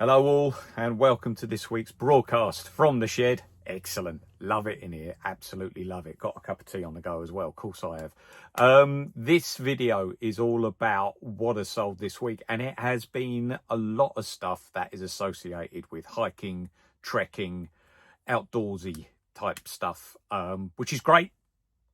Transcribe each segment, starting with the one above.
Hello all and welcome to this week's broadcast from the shed. Excellent. Love it in here. Absolutely love it. Got a cup of tea on the go as well. Of course I have. This video is all about what has sold this week, and it has been a lot of stuff that is associated with hiking, trekking, outdoorsy type stuff, which is great.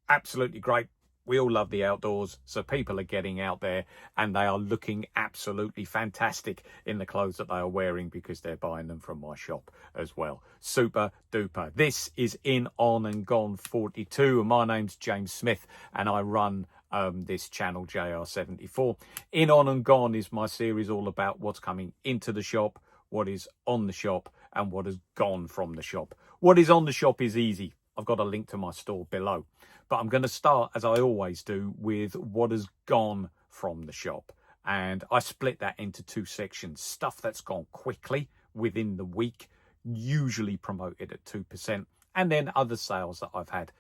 Absolutely great. We all love the outdoors, so people are getting out there and they are looking absolutely fantastic in the clothes that they are wearing because they're buying them from my shop as well. Super duper. This is In On and Gone 42, and my name's James Smith and I run this channel JR74. In On and Gone is my series all about what's coming into the shop, what is on the shop, and what has gone from the shop. What is on the shop is easy. I've got a link to my store below. But I'm going to start, as I always do, with what has gone from the shop. And I split that into two sections. Stuff that's gone quickly within the week, usually promoted at 2%. And then other sales that I've had,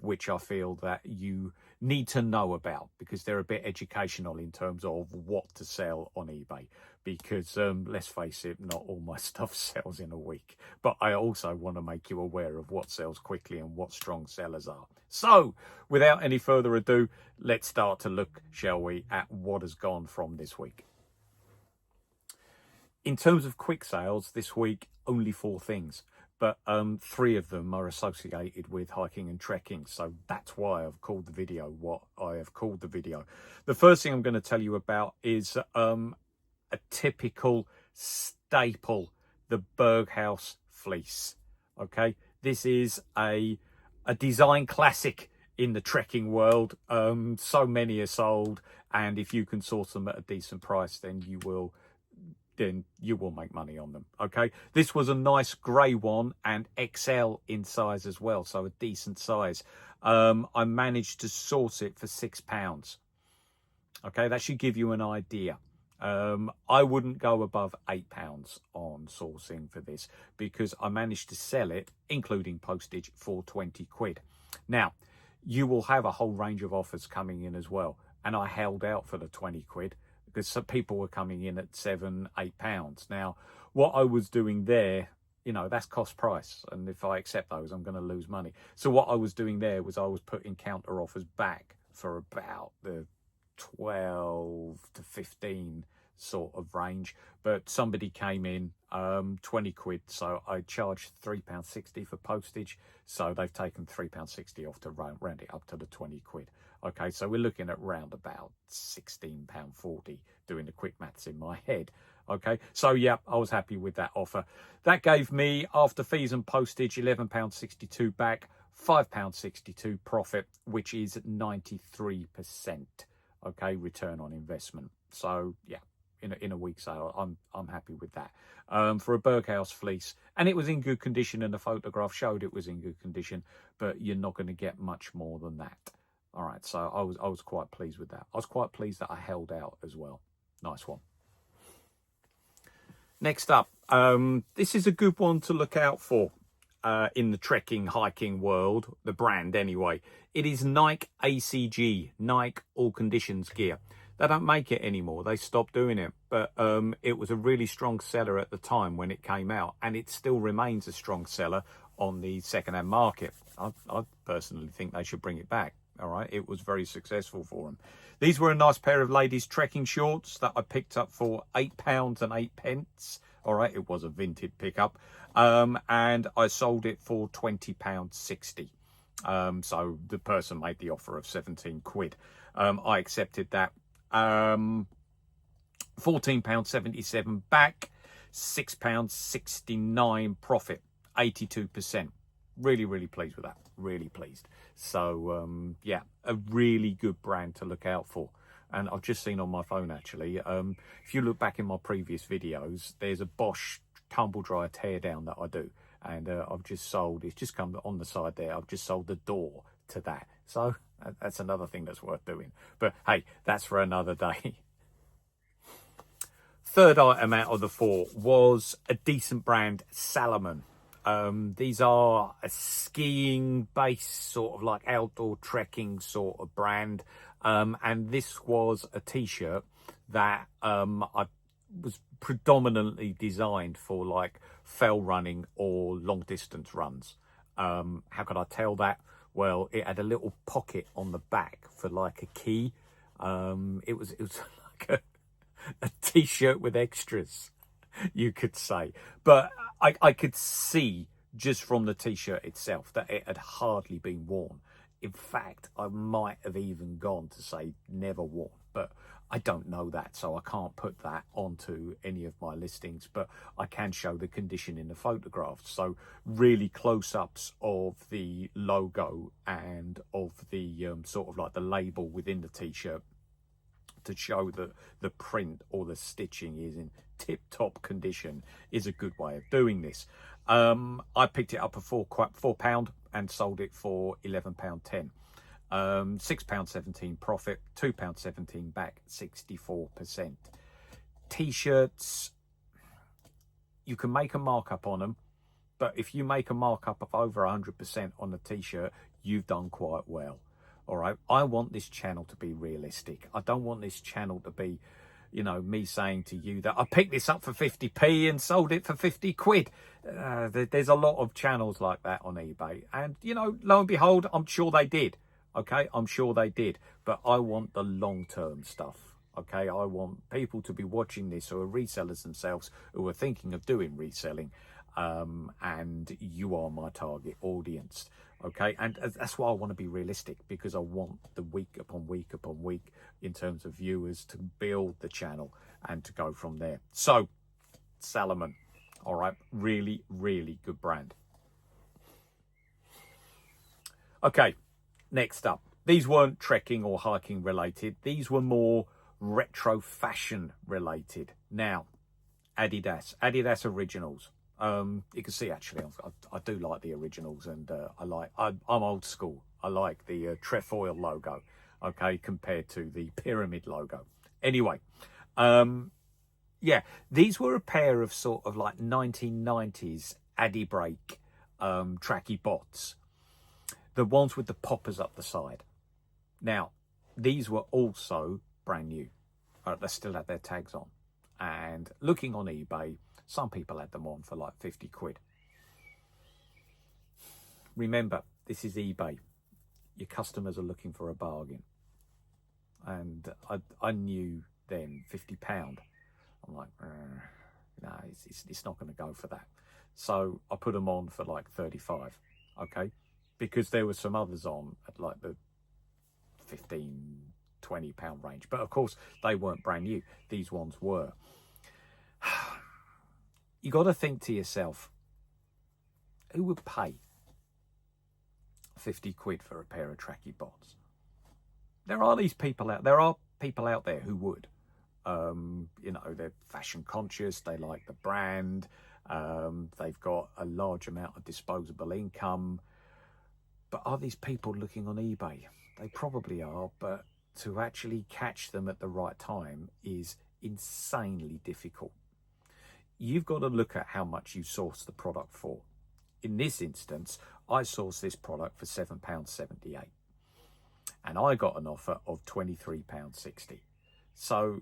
which I feel that you need to know about because they're a bit educational in terms of what to sell on eBay. Because let's face it, not all my stuff sells in a week. But I also want to make you aware of what sells quickly and what strong sellers are. So without any further ado, let's start to look, shall we, at what has gone from this week. In terms of quick sales this week, only 4 things. But 3 of them are associated with hiking and trekking. So that's why I've called the video what I have called the video. The first thing I'm going to tell you about is a typical staple, the Berghaus fleece. Okay, this is a design classic in the trekking world. So many are sold, and if you can source them at a decent price, then you will make money on them. Okay, this was a nice grey one and XL in size as well, so a decent size. I managed to source it for £6. Okay, that should give you an idea. I wouldn't go above £8 on sourcing for this because I managed to sell it, including postage, for 20 quid. Now, you will have a whole range of offers coming in as well, and I held out for the 20 quid because some people were coming in at £7-8. Now, what I was doing there, you know, that's cost price, and if I accept those, I'm going to lose money. So what I was doing there was I was putting counter offers back for about the 12 to 15 sort of range, but somebody came in 20 quid, so I charged £3.60 for postage, so they've taken £3.60 off to round it up to the 20 quid. Okay, so we're looking at round about £16.40, doing the quick maths in my head. Okay, so yeah, I was happy with that offer. That gave me, after fees and postage, £11.62 back, £5.62 profit, which is 93%. Okay, return on investment. So yeah, in a week sale, I'm happy with that. For a Berghaus fleece, and it was in good condition, and the photograph showed it was in good condition, but you're not going to get much more than that. All right, so I was quite pleased with that. I was quite pleased that I held out as well. Nice one. Next up, this is a good one to look out for in the trekking, hiking world, the brand anyway. It is Nike ACG, Nike All Conditions gear. They don't make it anymore. They stopped doing it. But it was a really strong seller at the time when it came out, and it still remains a strong seller on the second-hand market. I personally think they should bring it back. All right, it was very successful for them. These were a nice pair of ladies' trekking shorts that I picked up for £8.08. All right, it was a vintage pickup, and I sold it for £20.60. So the person made the offer of 17 quid. I accepted that. £14.77 back, £6.69 profit, 82%. Really pleased with that. Really pleased. So yeah, a really good brand to look out for. And I've just seen on my phone actually, if you look back in my previous videos, there's a Bosch tumble dryer tear down that I do, and I've just sold, it's just come on the side there, I've just sold the door to that. So that's another thing that's worth doing, but hey, that's for another day. Third item out of the 4 was a decent brand, Salomon. These are a skiing based sort of like outdoor trekking sort of brand, and this was a t-shirt that I was predominantly designed for like fell running or long distance runs. How could I tell that? Well, it had a little pocket on the back for like a key. It was like a t-shirt with extras, you could say. But I could see just from the t-shirt itself that it had hardly been worn. In fact, I might have even gone to say never worn, but I don't know that, so I can't put that onto any of my listings, but I can show the condition in the photographs. So really close-ups of the logo and of the sort of like the label within the t-shirt to show that the print or the stitching is in tip-top condition is a good way of doing this. I picked it up for £4 and sold it for £11.10. £6.17 profit, £2.17 back, 64%. T-shirts, you can make a markup on them, but if you make a markup of over 100% on the t-shirt, you've done quite well. All right, I want this channel to be realistic. I don't want this channel to be, you know, me saying to you that I picked this up for 50p and sold it for 50 quid. There's a lot of channels like that on eBay. And, you know, lo and behold, I'm sure they did. Okay, I'm sure they did. But I want the long-term stuff. Okay, I want people to be watching this who are resellers themselves, who are thinking of doing reselling. And you are my target audience. Okay, and that's why I want to be realistic, because I want the week upon week upon week in terms of viewers to build the channel and to go from there. So, Salomon, all right, really, really good brand. Okay, next up, these weren't trekking or hiking related. These were more retro fashion related. Now, Adidas Originals. You can see actually I do like the originals, and I'm old school. I like the trefoil logo, okay, compared to the pyramid logo. Anyway, yeah, these were a pair of sort of like 1990s Adi Break tracky bots, the ones with the poppers up the side. Now, these were also brand new. They still had their tags on, and looking on eBay, some people had them on for like 50 quid. Remember, this is eBay. Your customers are looking for a bargain. And I knew then £50. I'm like, no, it's not going to go for that. So I put them on for like 35, okay? Because there were some others on at like the £15-20 range. But of course, they weren't brand new. These ones were. You got to think to yourself, who would pay 50 quid for a pair of tracky bots? There are people out there who would. You know, they're fashion conscious, they like the brand, they've got a large amount of disposable income. But are these people looking on eBay? They probably are, but to actually catch them at the right time is insanely difficult. You've got to look at how much you source the product for. In this instance, I sourced this product for £7.78, and I got an offer of £23.60. So,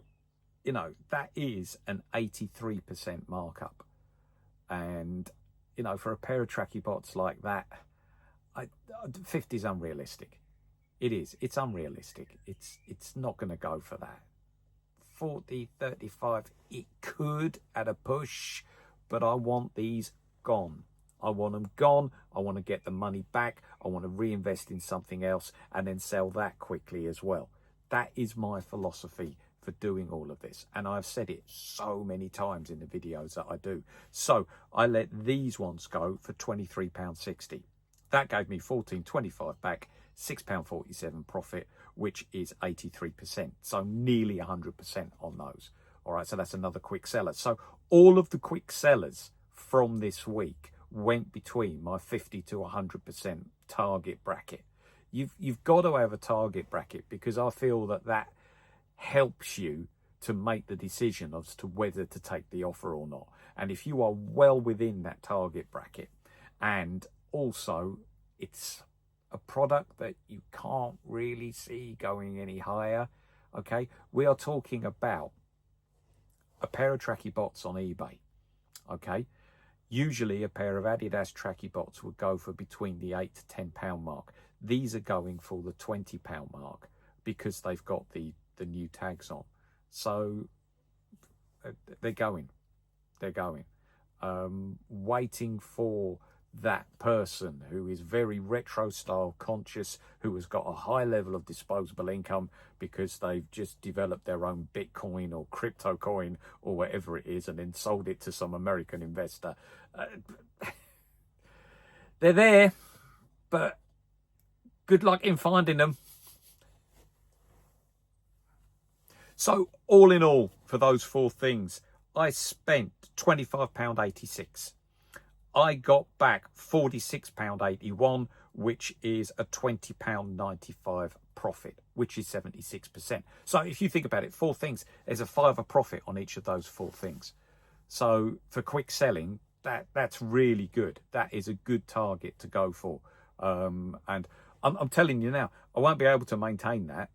you know, that is an 83% markup. And, you know, for a pair of tracky bots like that, 50 is unrealistic. It is. It's unrealistic. It's not going to go for that. 40, 35, it could at a push, but I want these gone. I want them gone. I want to get the money back. I want to reinvest in something else and then sell that quickly as well. That is my philosophy for doing all of this. And I've said it so many times in the videos that I do. So I let these ones go for £23.60. That gave me £14.25 back, £6.47 profit, which is 83%. So nearly 100% on those. All right, so that's another quick seller. So all of the quick sellers from this week went between my 50 to 100% target bracket. You've got to have a target bracket, because I feel that helps you to make the decision as to whether to take the offer or not. And if you are well within that target bracket, and also it's a product that you can't really see going any higher, okay, we are talking about a pair of tracky bots on eBay, okay, usually a pair of Adidas tracky bots would go for between the £8 to £10 mark. These are going for the £20 mark because they've got the new tags on. So they're going. Waiting for that person who is very retro style conscious, who has got a high level of disposable income because they've just developed their own Bitcoin or crypto coin or whatever it is and then sold it to some American investor. They're there, but good luck in finding them. So all in all, for those four things, I spent £25.86. I got back £46.81, which is a £20.95 profit, which is 76%. So if you think about it, four things, there's a £5 profit on each of those four things. So for quick selling, that's really good. That is a good target to go for. And I'm telling you now, I won't be able to maintain that.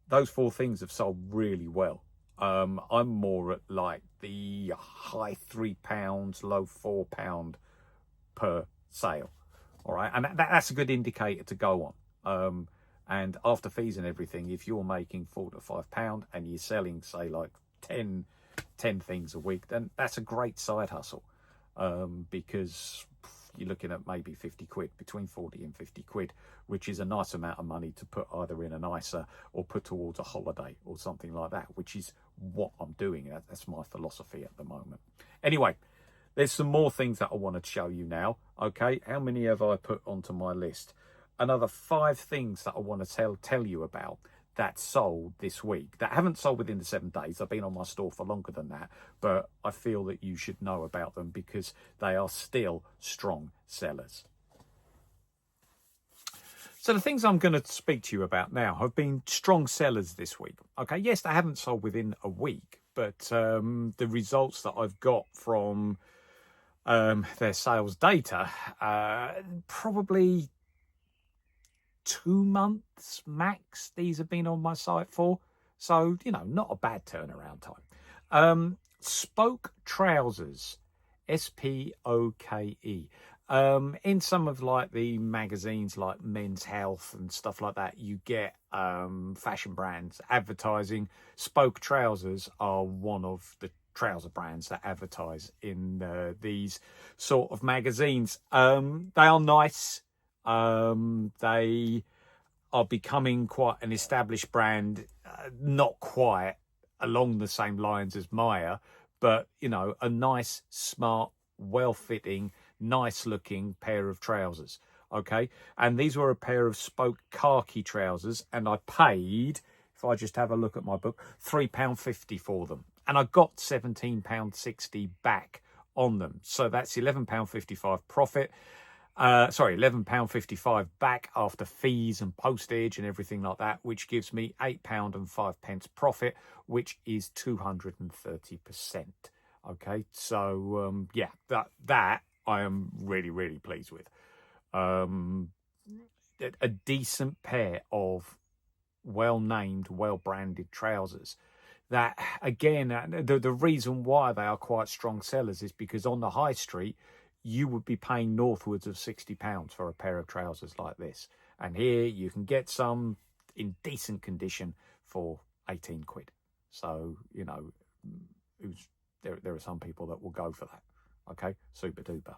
Those four things have sold really well. I'm more at like the high £3, low £4 per sale. All right, and that's a good indicator to go on. And after fees and everything, if you're making £4 to £5 and you're selling, say, like 10 things a week, then that's a great side hustle. Because you're looking at maybe 50 quid, between 40 and 50 quid, which is a nice amount of money to put either in an ISA or put towards a holiday or something like that, which is what I'm doing. That's my philosophy at the moment. Anyway, there's some more things that I want to show you now. Okay, how many have I put onto my list? Another 5 things that I want to tell you about that sold this week, that haven't sold within the 7 days. I've been on my store for longer than that, but I feel that you should know about them because they are still strong sellers. So the things I'm going to speak to you about now have been strong sellers this week. Okay, yes, they haven't sold within a week, but the results that I've got from their sales data, probably 2 months max these have been on my site for. So, you know, not a bad turnaround time. Spoke trousers, SPOKE. In some of like the magazines like Men's Health and stuff like that, you get fashion brands advertising. Spoke trousers are one of the trouser brands that advertise in these sort of magazines. They are nice. They are becoming quite an established brand, not quite along the same lines as Maya, but, you know, a nice, smart, well-fitting, nice-looking pair of trousers, okay? And these were a pair of spoke khaki trousers, and I paid, if I just have a look at my book, £3.50 for them. And I got £17.60 back on them. So that's £11.55 profit. £11.55 back after fees and postage and everything like that, which gives me £8.05 profit, which is 230%. Okay, so yeah, that I am really, really pleased with. A decent pair of well-named, well-branded trousers. That, again, the reason why they are quite strong sellers is because on the high street, you would be paying northwards of £60 for a pair of trousers like this. And here you can get some in decent condition for 18 quid. So, you know, there are some people that will go for that. Okay, super duper.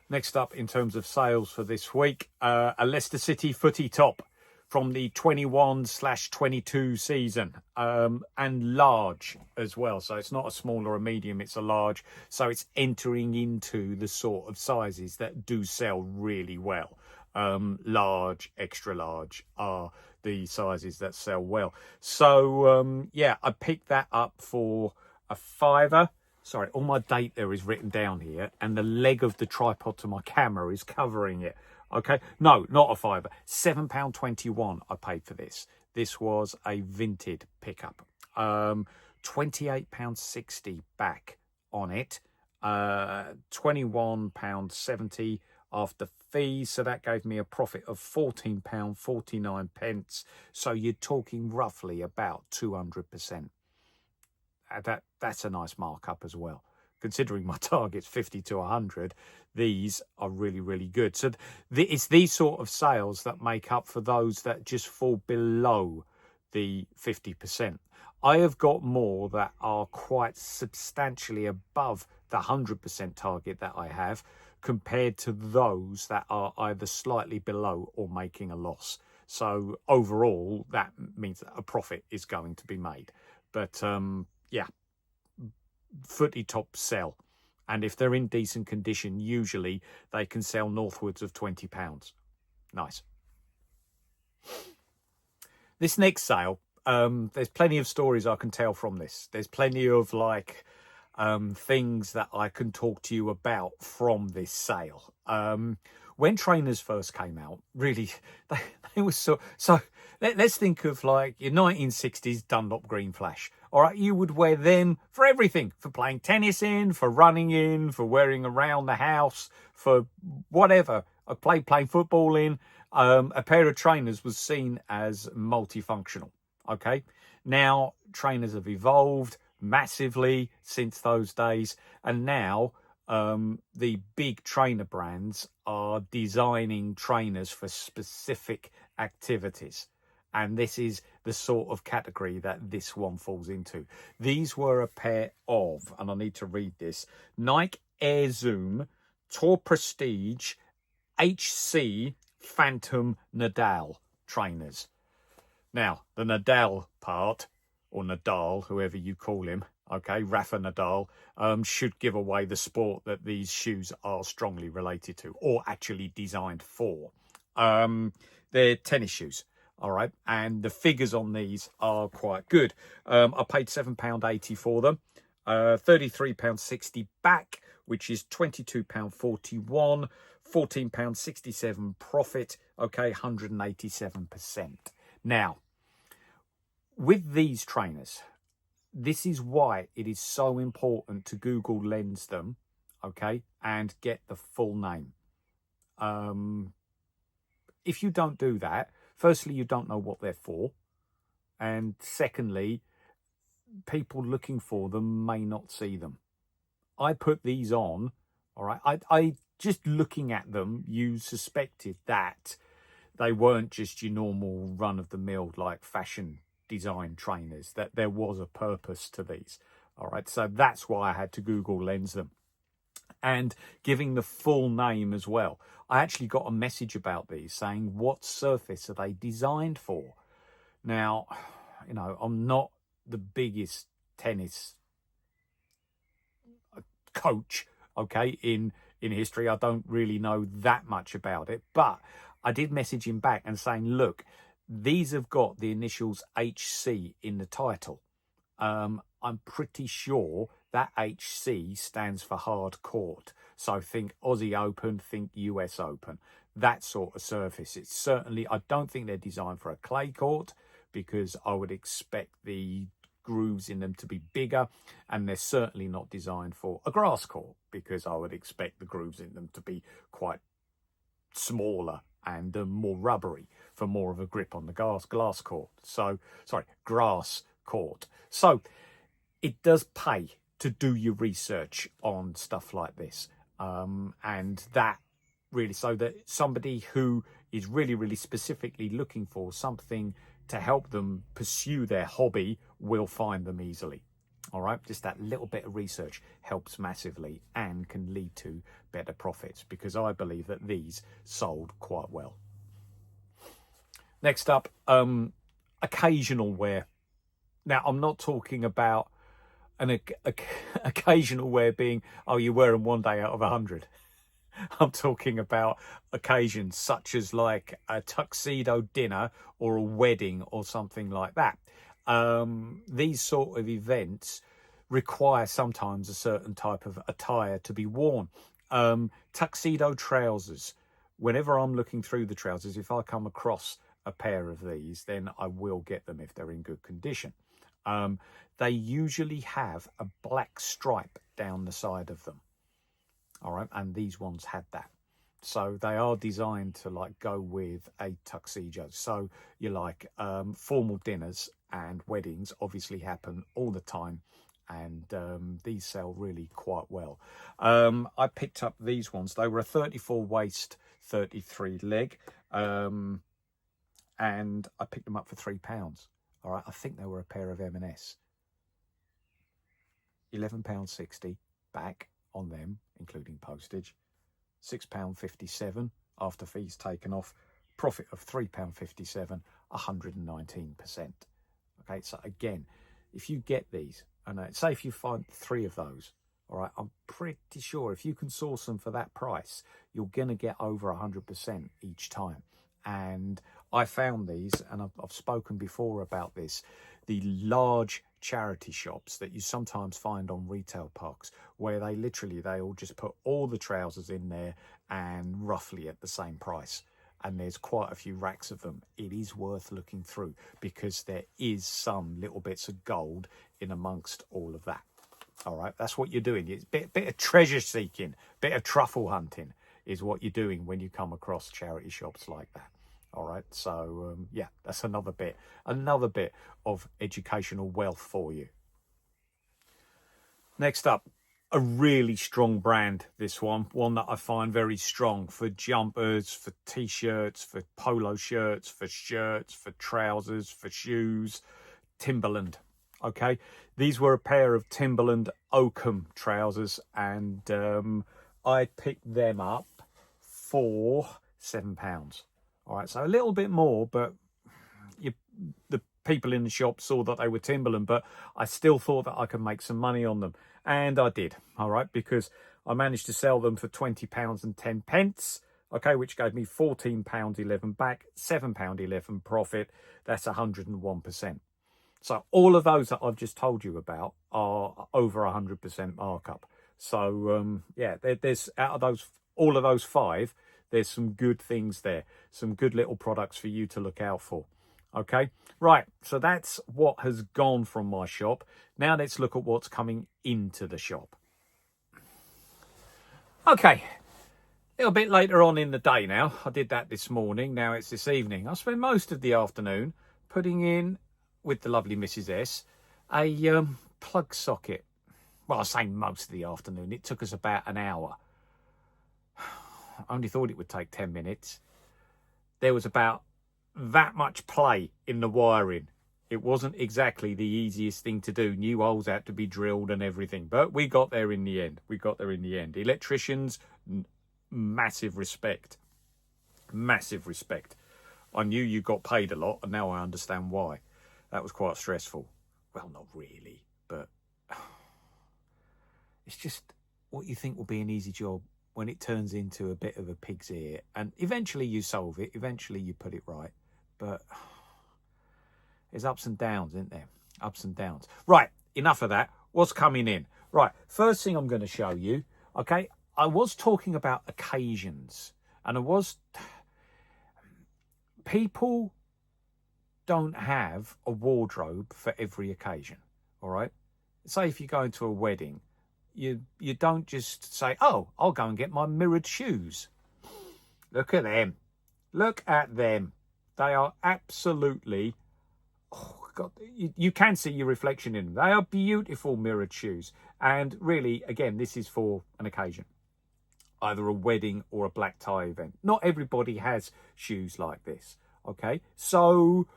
Next up, in terms of sales for this week, a Leicester City footy top from the 21/22 season, and large as well. So it's not a small or a medium, it's a large. So it's entering into the sort of sizes that do sell really well. Large, extra large are the sizes that sell well. So, yeah, I picked that up for a £5. Sorry, all my date there is written down here, and the leg of the tripod to my camera is covering it. Okay, no, not a £5. £7.21 I paid for this. This was a vinted pickup. £28.60 back on it. £21.70 after fees, so that gave me a profit of £14.49. So you're talking roughly about 200%. that's a nice markup as well. Considering my target's 50 to 100, these are really, really good. So it's these sort of sales that make up for those that just fall below the 50%. I have got more that are quite substantially above the 100% target that I have, compared to those that are either slightly below or making a loss. So overall, that means that a profit is going to be made. But yeah, footy top sell. And if they're in decent condition, usually they can sell northwards of £20. Nice. This next sale, there's plenty of stories I can tell from this. There's plenty of like things that I can talk to you about from this sale. When trainers first came out, really, they were so. Let's think of like your 1960s Dunlop Green Flash. All right, you would wear them for everything, for playing tennis in, for running in, for wearing around the house, for whatever. Playing football in. A pair of trainers was seen as multifunctional. Okay, now trainers have evolved massively since those days, and now the big trainer brands are designing trainers for specific activities, and this is the sort of category that this one falls into. These were a pair of, and I need to read this, Nike Air Zoom Tour Prestige HC Phantom Nadal trainers. Now, the Nadal part, or Nadal, whoever you call him, okay, Rafa Nadal, should give away the sport that these shoes are strongly related to, or actually designed for. They're tennis shoes, all right, and the figures on these are quite good. I paid £7.80 for them, £33.60 back, which is £22.41, £14.67 profit, okay, 187%. Now, with these trainers, this is why it is so important to Google Lens them, okay, and get the full name. If you don't do that, firstly, you don't know what they're for. And secondly, people looking for them may not see them. I put these on, all right, I just looking at them, you suspected that they weren't just your normal run-of-the-mill, like fashion design trainers, that there was a purpose to these. All right, so that's why I had to Google Lens them. And giving the full name as well. I actually got a message about these saying, what surface are they designed for? Now, you know, I'm not the biggest tennis coach, okay, in history. I don't really know that much about it, but I did message him back and saying, look, these have got the initials HC in the title. I'm pretty sure that HC stands for hard court. So think Aussie Open, think US Open, that sort of surface. It's certainly, I don't think they're designed for a clay court, because I would expect the grooves in them to be bigger, and they're certainly not designed for a grass court, because I would expect the grooves in them to be quite smaller and more rubbery for more of a grip on the grass court. So, sorry, grass court. So it does pay to do your research on stuff like this. And that really, so that somebody who is really, really specifically looking for something to help them pursue their hobby will find them easily. All right, just that little bit of research helps massively and can lead to better profits, because I believe that these sold quite well. Next up, occasional wear. Now, I'm not talking about an occasional wear being, oh, you wear them one day out of 100. I'm talking about occasions such as like a tuxedo dinner or a wedding or something like that. These sort of events require sometimes a certain type of attire to be worn. Tuxedo trousers. Whenever I'm looking through the trousers, if I come across a pair of these, then I will get them if they're in good condition. They usually have a black stripe down the side of them. All right, and these ones had that. So they are designed to like go with a tuxedo. So you like formal dinners and weddings obviously happen all the time, and these sell really quite well. I picked up these ones. They were a 34 waist, 33 leg, and I picked them up for £3. All right, I think they were a pair of M&S. £11.60 back on them, including postage. £6.57 after fees taken off. Profit of £3.57, 119%. Okay, so again, if you get these, and say if you find 3 of those, all right, I'm pretty sure if you can source them for that price, you're going to get over 100% each time. And I found these, and I've spoken before about this, the large charity shops that you sometimes find on retail parks, where they all just put all the trousers in there and roughly at the same price. And there's quite a few racks of them. It is worth looking through because there is some little bits of gold in amongst all of that. All right, that's what you're doing. It's a bit of treasure seeking, bit of truffle hunting is what you're doing when you come across charity shops like that. All right, so yeah, that's another bit of educational wealth for you. Next up, a really strong brand, this one that I find very strong for jumpers, for t-shirts, for polo shirts, for trousers, for shoes. Timberland. Okay, these were a pair of Timberland Oakham trousers, and I picked them up for £7. All right, so a little bit more, but the people in the shop saw that they were Timberland, but I still thought that I could make some money on them. And I did, all right, because I managed to sell them for £20.10, okay, which gave me £14.11 back, £7.11 profit. That's 101%. So all of those that I've just told you about are over 100% markup. So, yeah, there's out of all of those 5, there's some good things there, some good little products for you to look out for. Okay, right, so that's what has gone from my shop. Now let's look at what's coming into the shop. Okay, a little bit later on in the day now. I did that this morning, now it's this evening. I spent most of the afternoon putting in, with the lovely Mrs. S, a plug socket. Well, I say most of the afternoon, it took us about an hour. I only thought it would take 10 minutes. There was about that much play in the wiring. It wasn't exactly the easiest thing to do. New holes had to be drilled and everything, but we got there in the end. Electricians, massive respect. I knew you got paid a lot, and now I understand why. That was quite stressful. Well, not really, but it's just what you think will be an easy job when it turns into a bit of a pig's ear, and eventually you solve it, eventually you put it right. But there's ups and downs, isn't there? Ups and downs. Right, enough of that. What's coming in? Right, first thing I'm going to show you, okay, I was talking about occasions, and people don't have a wardrobe for every occasion, all right? Say if you go into a wedding, you don't just say, oh, I'll go and get my mirrored shoes. Look at them. They are absolutely, oh God, you can see your reflection in them. They are beautiful mirrored shoes. And really, again, this is for an occasion, either a wedding or a black tie event. Not everybody has shoes like this, okay? So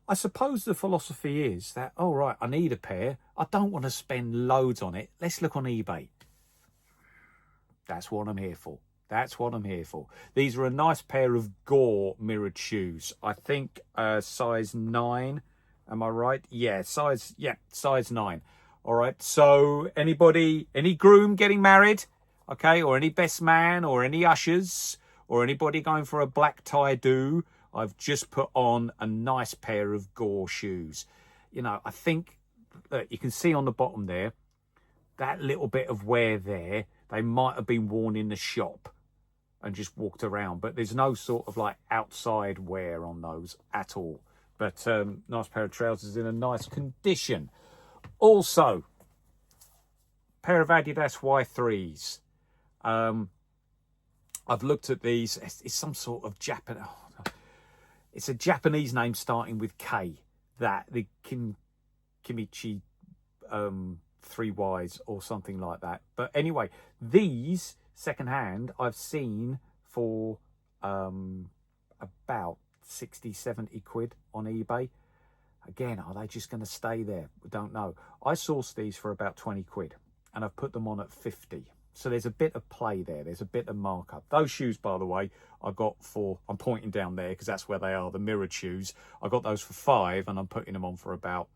I suppose the philosophy is that, all right, I need a pair. I don't want to spend loads on it. Let's look on eBay. That's what I'm here for. These are a nice pair of Gore mirrored shoes. I think size 9. Am I right? Yeah, size 9. All right. So any groom getting married, okay, or any best man or any ushers or anybody going for a black tie do, I've just put on a nice pair of Gore shoes. You know, I think you can see on the bottom there, that little bit of wear there, they might have been worn in the shop and just walked around, but there's no sort of like outside wear on those at all. But nice pair of trousers in a nice condition. Also, pair of Adidas Y3s. I've looked at these. It's some sort of Japanese. It's a Japanese name starting with K. That the Kimichi 3 wides or something like that. But anyway, these secondhand I've seen for about 60-70 quid on eBay. Again, are they just going to stay there? We don't know. I sourced these for about 20 quid and I've put them on at 50. So there's a bit of play there. There's a bit of markup. Those shoes, by the way, I got for, I'm pointing down there because that's where they are, the mirrored shoes. I got those for 5 and I'm putting them on for about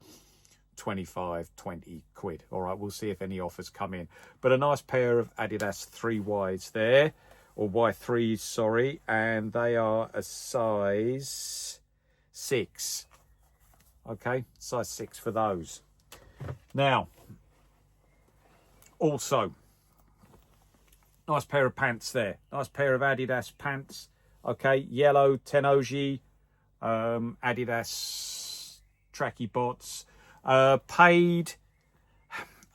25, 20 quid. All right, we'll see if any offers come in. But a nice pair of Adidas 3 wides there, or Y3s, sorry. And they are a size 6. Okay, size 6 for those. Now, also, nice pair of pants there. Nice pair of Adidas pants. Okay, yellow Tenoji Adidas tracky bots. Paid.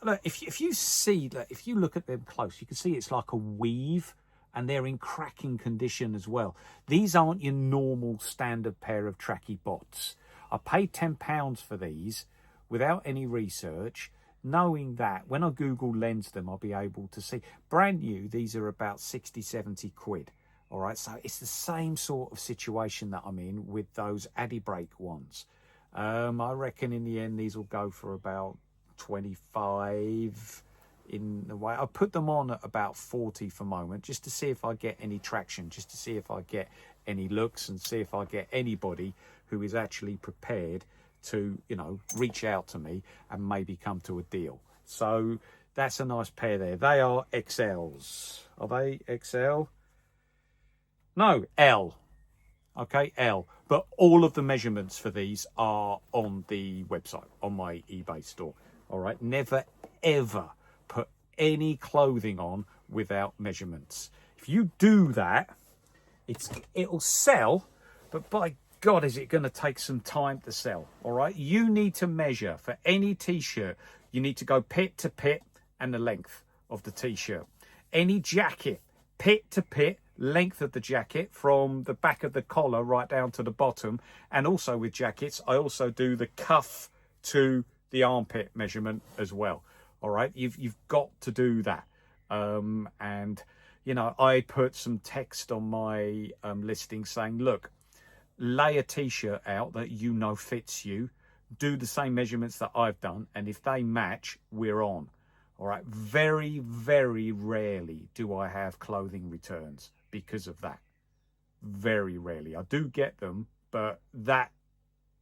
Look, if you see, if you look at them close, you can see it's like a weave, and they're in cracking condition as well. These aren't your normal standard pair of tracky bots. I paid £10 for these without any research, knowing that when I Google lens them, I'll be able to see. Brand new, these are about 60-70 quid. All right, so it's the same sort of situation that I'm in with those Adibreak ones. I reckon in the end, these will go for about 25 in the way. I put them on at about 40 for a moment, just to see if I get any traction, just to see if I get any looks and see if I get anybody who is actually prepared to, you know, reach out to me and maybe come to a deal. So that's a nice pair there. They are XLs. Are they XL? No, L. Okay, L. But all of the measurements for these are on the website, on my eBay store. All right, never ever put any clothing on without measurements. If you do that, it'll sell, but by God, is it going to take some time to sell? All right, you need to measure for any t-shirt. You need to go pit to pit and the length of the t-shirt. Any jacket, pit to pit, length of the jacket from the back of the collar right down to the bottom. And also with jackets, I also do the cuff to the armpit measurement as well. All right, you've got to do that. And you know, I put some text on my listing saying, look, lay a t-shirt out that you know fits you, do the same measurements that I've done, and if they match, we're on. All right, very, very rarely do I have clothing returns because of that. Very rarely. I do get them, but that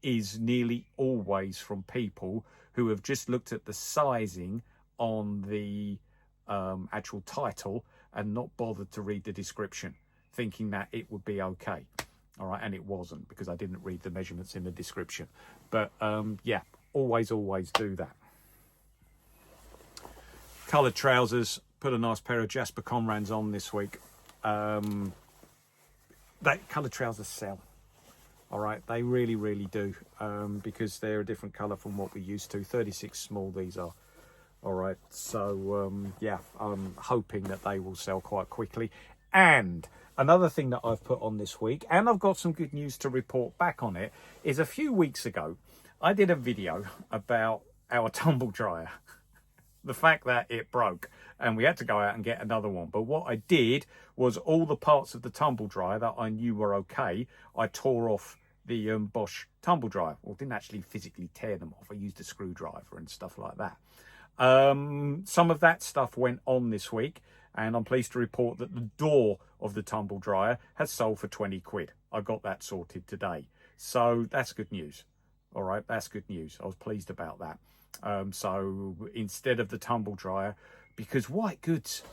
is nearly always from people who have just looked at the sizing on the actual title and not bothered to read the description, thinking that it would be okay. All right, and it wasn't, because I didn't read the measurements in the description. But yeah, always do that. Coloured trousers, put a nice pair of Jasper Conrads on this week. That coloured trousers sell. All right, they really do, because they're a different colour from what we're used to. 36 small these are. All right, so yeah, I'm hoping that they will sell quite quickly. And another thing that I've put on this week, and I've got some good news to report back on it, is a few weeks ago, I did a video about our tumble dryer. The fact that it broke and we had to go out and get another one. But what I did was all the parts of the tumble dryer that I knew were okay, I tore off the Bosch tumble dryer. Well, didn't actually physically tear them off. I used a screwdriver and stuff like that. Some of that stuff went on this week, and I'm pleased to report that the door of the tumble dryer has sold for 20 quid. I got that sorted today. So that's good news. All right, that's good news. I was pleased about that. So instead of the tumble dryer, because white goods,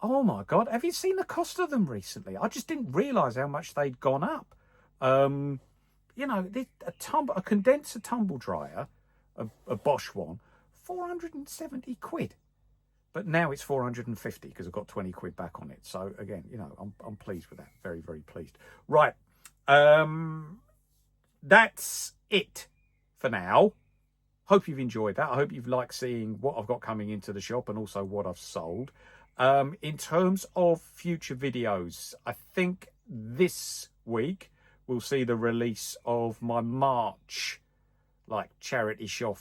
oh my God, have you seen the cost of them recently? I just didn't realise how much they'd gone up. You know, a condenser tumble dryer, a Bosch one, 470 quid. But now it's 450 because I've got 20 quid back on it. So again, you know, I'm pleased with that. Very, very pleased. Right. That's it for now. Hope you've enjoyed that. I hope you've liked seeing what I've got coming into the shop and also what I've sold. In terms of future videos, I think this week we'll see the release of my March, like, charity shop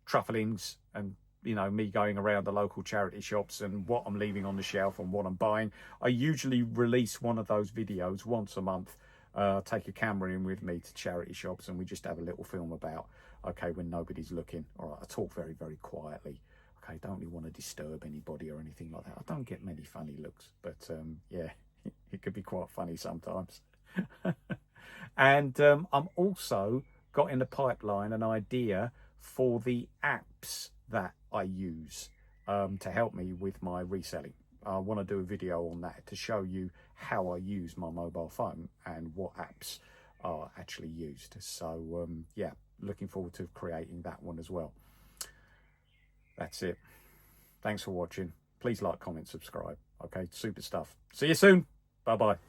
trufflings and you know, me going around the local charity shops and what I'm leaving on the shelf and what I'm buying. I usually release one of those videos once a month. Take a camera in with me to charity shops and we just have a little film about, okay, when nobody's looking. All right, I talk very, very quietly. Okay, don't really want to disturb anybody or anything like that. I don't get many funny looks, but yeah, it could be quite funny sometimes. And I'm also got in the pipeline an idea for the apps that I use to help me with my reselling. I want to do a video on that to show you how I use my mobile phone and what apps are actually used. So yeah, looking forward to creating that one as well. That's it. Thanks for watching. Please like, comment, subscribe. Okay, super stuff. See you soon. Bye-bye.